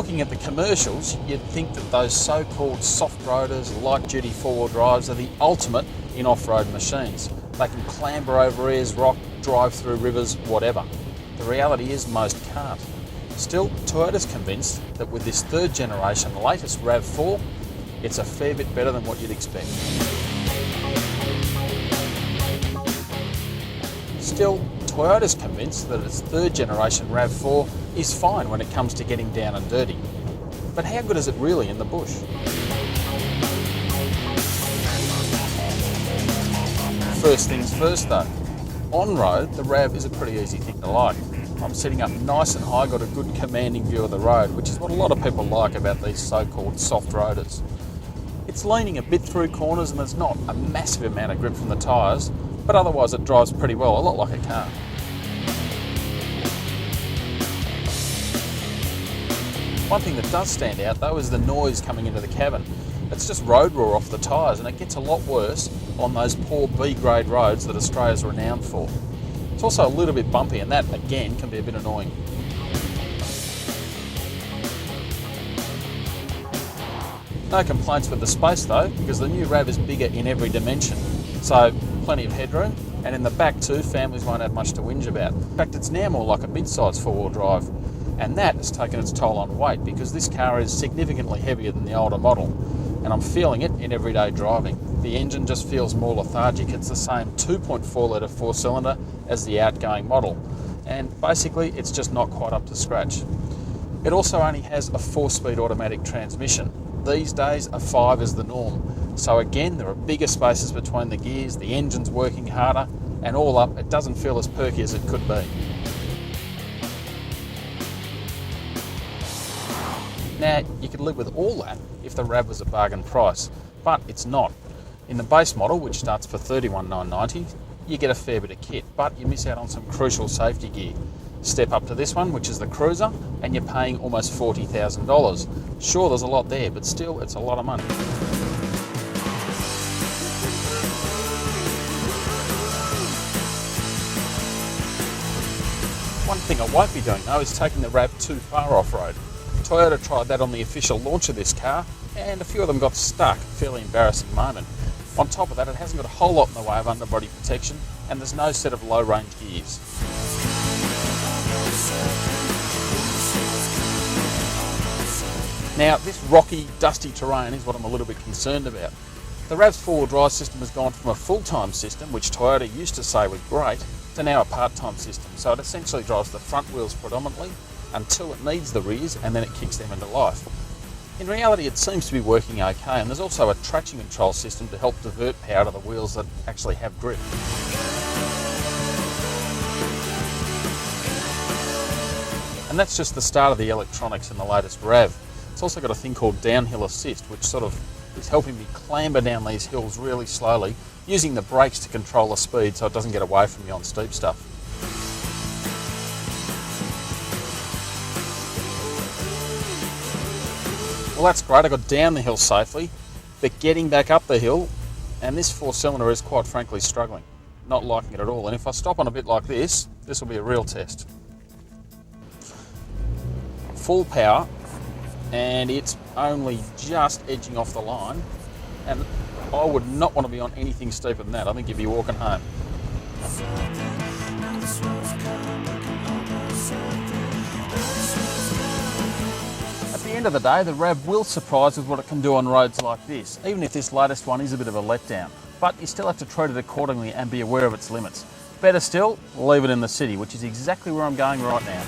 looking at the commercials, you'd think that those so-called soft-roaders, light-duty four-wheel drives are the ultimate in off-road machines. They can clamber over ears, rock, drive through rivers, whatever. The reality is most can't. Still, Toyota's convinced that with this third generation latest RAV4, it's a fair bit better than what you'd expect. Still, Toyota's convinced that its third generation RAV4 is fine when it comes to getting down and dirty. But how good is it really in the bush? First things first though, on road the RAV is a pretty easy thing to like. I'm sitting up nice and high, got a good commanding view of the road, which is what a lot of people like about these so-called soft roaders. It's leaning a bit through corners and there's not a massive amount of grip from the tyres, but otherwise it drives pretty well, a lot like a car. One thing that does stand out though is the noise coming into the cabin. It's just road roar off the tyres, and it gets a lot worse on those poor B-grade roads that Australia's renowned for. It's also a little bit bumpy, and that again can be a bit annoying. No complaints with the space though, because the new RAV is bigger in every dimension. So plenty of headroom, and in the back too, families won't have much to whinge about. In fact, it's now more like a mid-size four-wheel drive, and that has taken its toll on weight because this car is significantly heavier than the older model, and I'm feeling it in everyday driving. The engine just feels more lethargic. It's the same 2.4 litre four-cylinder as the outgoing model, and basically it's just not quite up to scratch. It also only has a 4-speed automatic transmission. These days a 5 is the norm, so again there are bigger spaces between the gears, the engine's working harder, and all up it doesn't feel as perky as it could be. Now, you could live with all that if the RAV was a bargain price, but it's not. In the base model, which starts for $31,990, you get a fair bit of kit, but you miss out on some crucial safety gear. Step up to this one, which is the Cruiser, and you're paying almost $40,000. Sure, there's a lot there, but still, it's a lot of money. One thing I won't be doing though is taking the RAV too far off-road. Toyota tried that on the official launch of this car, and a few of them got stuck, fairly embarrassing moment. On top of that, it hasn't got a whole lot in the way of underbody protection, and there's no set of low-range gears. Now, this rocky, dusty terrain is what I'm a little bit concerned about. The RAV's four-wheel drive system has gone from a full-time system, which Toyota used to say was great, to now a part-time system. So it essentially drives the front wheels predominantly until it needs the rears, and then it kicks them into life. In reality, it seems to be working okay, and there's also a traction control system to help divert power to the wheels that actually have grip. And that's just the start of the electronics in the latest RAV. It's also got a thing called downhill assist, which sort of is helping me clamber down these hills really slowly, using the brakes to control the speed so it doesn't get away from me on steep stuff. Well, that's great, I got down the hill safely, but getting back up the hill, and this four-cylinder is quite frankly struggling. Not liking it at all, and if I stop on a bit like this, this will be a real test. Full power, and it's only just edging off the line, and I would not want to be on anything steeper than that. I think you'd be walking home. At the end of the day, the RAV will surprise with what it can do on roads like this, even if this latest one is a bit of a letdown. But you still have to treat it accordingly and be aware of its limits. Better still, leave it in the city, which is exactly where I'm going right now.